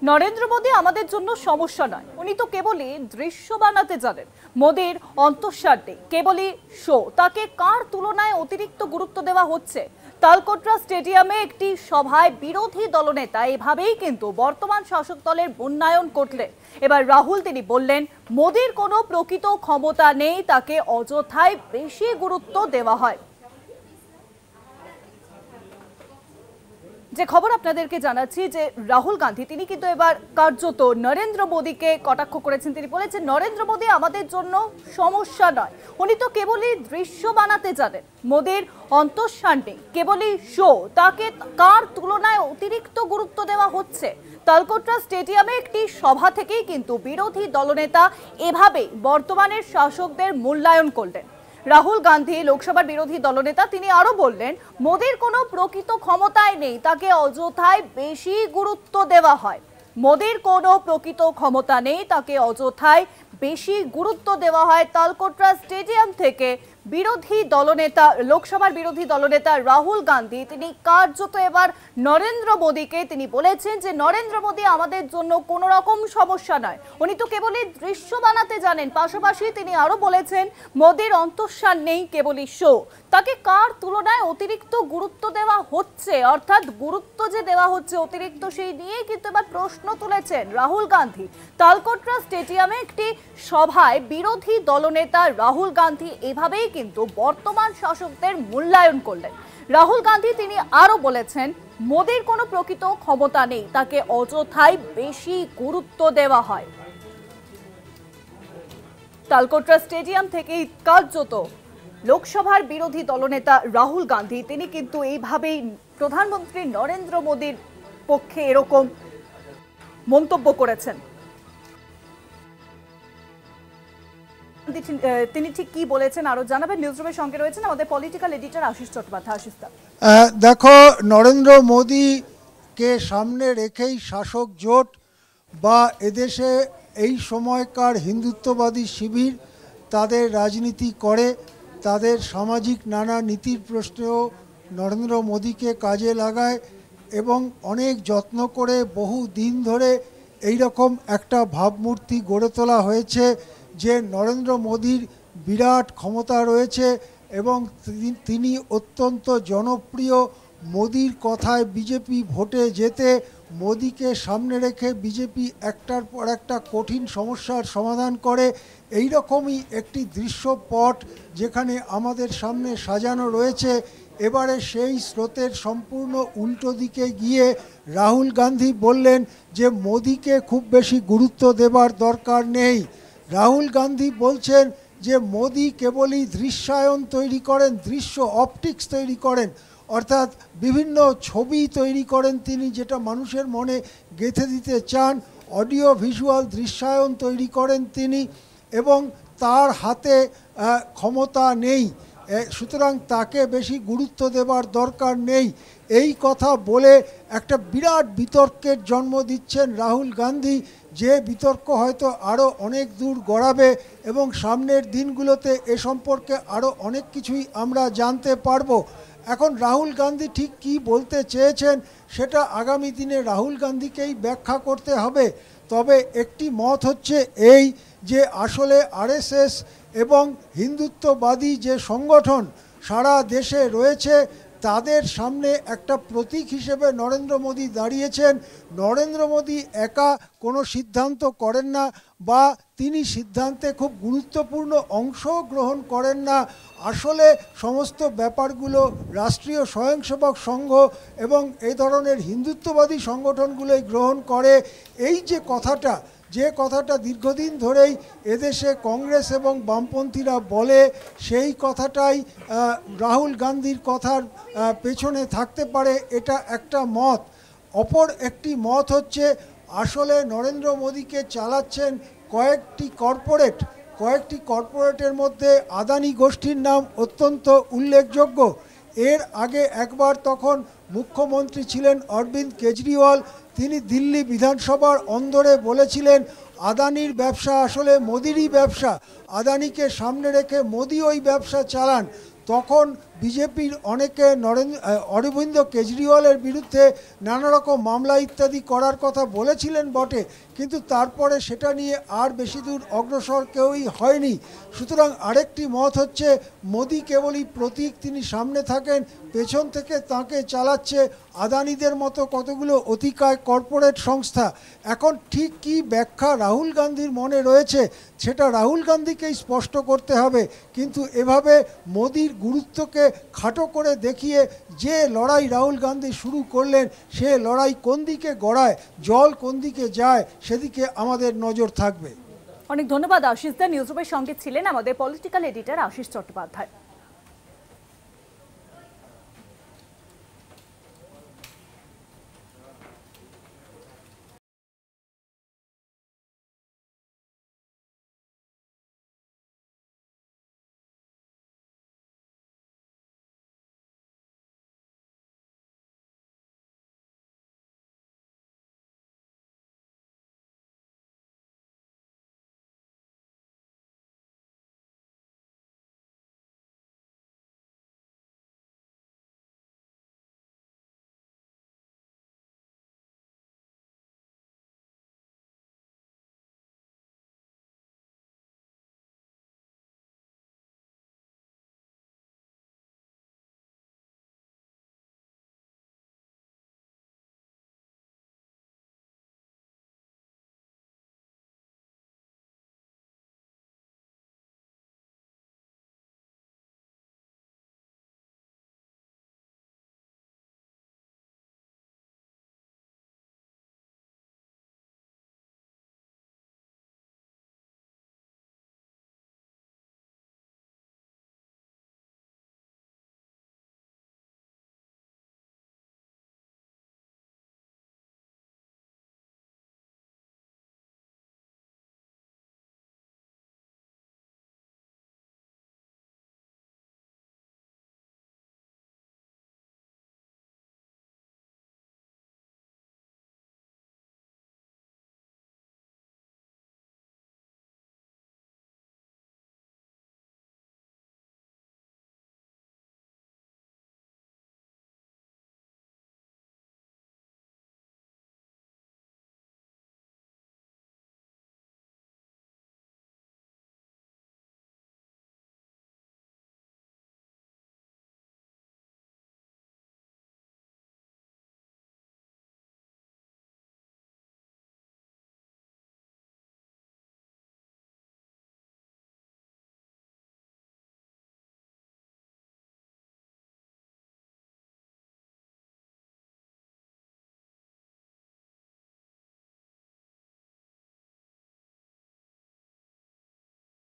নরেন্দ্র মোদী আমাদের জন্য সমস্যা নয়, উনি তো কেবলই দৃশ্য বানাতে জানেন। মোদীর অন্তঃসার নেই, কেবলই শো। তাকে কার তুলনায় অতিরিক্ত গুরুত্ব দেওয়া হচ্ছে? তালকোটরা স্টেডিয়ামে একটি সভায় বিরোধী দলনেতা এভাবেই কিন্তু বর্তমান শাসক দলের মূল্যায়ন করলেন। এবার রাহুল তিনি বললেন, মোদীর কোনো প্রকৃত ক্ষমতা নেই, তাকে অযথায় বেশি গুরুত্ব দেওয়া হয়। যে খবর আপনাদেরকে জানাচ্ছি যে রাহুল গান্ধী তিনি কিন্তু এবার কার্যত নরেন্দ্র মোদীকে কটাক্ষ করেছেন। তিনি বলেছেন, নরেন্দ্র মোদী আমাদের জন্য সমস্যা নয়, উনি তো কেবলই দৃশ্য বানাতে জানেন। মোদীর অন্তঃসার নেই, কেবলই শো। তাকে কার তুলনায় অতিরিক্ত গুরুত্ব দেওয়া হচ্ছে? তালকোটরা স্টেডিয়ামে একটি সভা থেকেই কিন্তু বিরোধী দলনেতা এভাবে বর্তমানের শাসকদের মূল্যায়ন করলেন। রাহুল গান্ধী লোকসভার বিরোধী দলনেতা তিনি আরো বললেন, মোদীর কোনো প্রকৃত ক্ষমতাই নেই, তাকে অযথায় বেশি গুরুত্ব দেওয়া হয়। মোদীর কোনো প্রকৃত ক্ষমতা নেই, তাকে অযথায় বেশি গুরুত্ব দেওয়া হয়। তালকোটরা স্টেডিয়াম থেকে বিরোধী দলনেতা লোকসভার বিরোধী দলনেতা রাহুল গান্ধী তিনি কার্যত এবার নরেন্দ্র মোদীকে তিনি বলেছেন যে নরেন্দ্র মোদী আমাদের জন্য কোনো রকম সমস্যা নয়, উনি তো কেবলই দৃশ্য বানাতে জানেন। পাশাপাশি তিনি আরো বলেছেন, মোদীর অন্তঃসার নেই, কেবলই শো। তাকে কার তুলনায় অতিরিক্ত গুরুত্ব দেওয়া হচ্ছে, অর্থাৎ গুরুত্ব যে দেওয়া হচ্ছে অতিরিক্ত, সেই নিয়েই কিন্তু এবার প্রশ্ন তুলেছেন রাহুল গান্ধী। তালকোটরা স্টেডিয়ামে একটি সভায় বিরোধী দলনেতা রাহুল গান্ধী এভাবেই কিন্তু বর্তমান শাসকদের মূল্যায়ন করলেন। রাহুল গান্ধী তিনি আরো বলেছেন, মোদীর কোনো প্রকৃত ক্ষমতা নেই, তাকে অযথায় বেশি গুরুত্ব দেওয়া হয়। তালকোটরা স্টেডিয়াম থেকেই কার্যত লোকসভার বিরোধী দলনেতা রাহুল গান্ধী তিনি কিন্তু এইভাবেই প্রধানমন্ত্রী নরেন্দ্র মোদীর পক্ষে এরকম মন্তব্য করেছেন। তিনি ঠিক কি বলেছেন আরো জানাবেন। নিউজরুমের সঙ্গে রয়েছেন আমাদের পলিটিক্যাল এডিটর আশিস চট্টোপাধ্যায়। আশিস দা, দেখো, নরেন্দ্র মোদীকে সামনে রেখেই শাসক জোট বা এদেশে এই সময়কার হিন্দুত্ববাদী শিবির তাদের রাজনীতি করে, তাদের সামাজিক নানা নীতির প্রশ্নেও নরেন্দ্র মোদীকে কাজে লাগায় এবং অনেক যত্ন করে বহু দিন ধরে এই রকম একটা ভাবমূর্তি গড়ে তোলা হয়েছে যে নরেন্দ্র মোদীর বিরাট ক্ষমতা রয়েছে এবং তিনি অত্যন্ত জনপ্রিয়। মোদীর কথায় বিজেপি ভোটে যেতে, মোদীকে সামনে রেখে বিজেপি একটার পর একটা কঠিন সমস্যার সমাধান করে। এই রকমই একটি দৃশ্যপট যেখানে আমাদের সামনে সাজানো রয়েছে। এবারে সেই স্রোতের সম্পূর্ণ উল্টো দিকে গিয়ে রাহুল গান্ধী বললেন যে মোদীকে খুব বেশি গুরুত্ব দেবার দরকার নেই। রাহুল গান্ধী বলছেন যে মোদী কেবলই দৃশ্যায়ন তৈরি করেন, দৃশ্য অপটিক্স তৈরি করেন, অর্থাৎ বিভিন্ন ছবি তৈরি করেন তিনি, যেটা মানুষের মনে গেঁথে দিতে চান। অডিও ভিজুয়াল দৃশ্যায়ন তৈরি করেন তিনি এবং তার হাতে ক্ষমতা নেই, সুতরাং তাকে বেশি গুরুত্ব দেবার দরকার নেই। এই কথা বলে একটা বিরাট বিতর্কের জন্ম দিচ্ছেন রাহুল গান্ধী, যে বিতর্ক হয়তো আরও অনেক দূর গড়াবে এবং সামনের দিনগুলোতে এ সম্পর্কে আরও অনেক কিছুই আমরা জানতে পারবো। এখন রাহুল গান্ধী ঠিক কী বলতে চেয়েছেন সেটা আগামী দিনে রাহুল গান্ধীকেই ব্যাখ্যা করতে হবে। তবে একটি মত হচ্ছে এই যে আসলে আরএসএস এবং হিন্দুত্ববাদী যে সংগঠন সারা দেশে রয়েছে তাদের সামনে একটা প্রতীক হিসেবে নরেন্দ্র মোদী দাঁড়িয়েছেন। নরেন্দ্র মোদী একা কোনো সিদ্ধান্ত করেন না বা তিনি সিদ্ধান্তে খুব গুরুত্বপূর্ণ অংশ গ্রহণ করেন না। আসলে সমস্ত ব্যাপারগুলো রাষ্ট্রীয় স্বয়ংসেবক সংঘ এবং এই ধরনের হিন্দুত্ববাদী সংগঠনগুলোই গ্রহণ করে। এই যে কথাটা দীর্ঘদিন ধরেই এদেশে কংগ্রেস এবং বামপন্থীরা বলে, সেই কথাটাই রাহুল গান্ধীর কথার পেছনে থাকতে পারে, এটা একটা মত। অপর একটি মত হচ্ছে আসলে নরেন্দ্র মোদীকে চালাচ্ছেন কয়েকটি কর্পোরেটের মধ্যে আদানি গোষ্ঠীর নাম অত্যন্ত উল্লেখযোগ্য। এর আগে একবার তখন মুখ্যমন্ত্রী ছিলেন অরবিন্দ কেজরিওয়াল, তিনি দিল্লি বিধানসভার অন্দরে বলেছিলেন আদানির ব্যবসা আসলে মোদিরই ব্যবসা, আদানিকে সামনে রেখে মোদি ওই ব্যবসা চালান। তখন বিজেপির অনেকে অরবিন্দ কেজরিওয়ালের বিরুদ্ধে নানা রকম মামলা ইত্যাদি করার কথা বলেছিলেন বটে, কিন্তু তারপরে সেটা নিয়ে আর বেশি দূর অগ্রসর কেউই হয়নি। সুতরাং আরেকটি মত হচ্ছে মোদি কেবলই প্রতীক, তিনি সামনে থাকেন, পেছন থেকে তাকে চালাচ্ছে আদানিদের মতো কতগুলো অতিকায় কর্পোরেট সংস্থা। এখন ঠিক কী ব্যাখ্যা রাহুল গান্ধীর মনে রয়েছে সেটা রাহুল গান্ধীকেই স্পষ্ট করতে হবে, কিন্তু এভাবে মোদির গুরুত্বকে খাটো করে দেখিয়ে যে লড়াই রাহুল গান্ধী শুরু করলেন সে লড়াই কোন দিকে গড়ায়, জল কোন দিকে যায় সেদিকে আমাদের নজর থাকবে। অনেক ধন্যবাদ আশিস দা। নিউজ রুমের সঙ্গে ছিলেন আমাদের পলিটিক্যাল এডিটর আশিস চট্টোপাধ্যায়।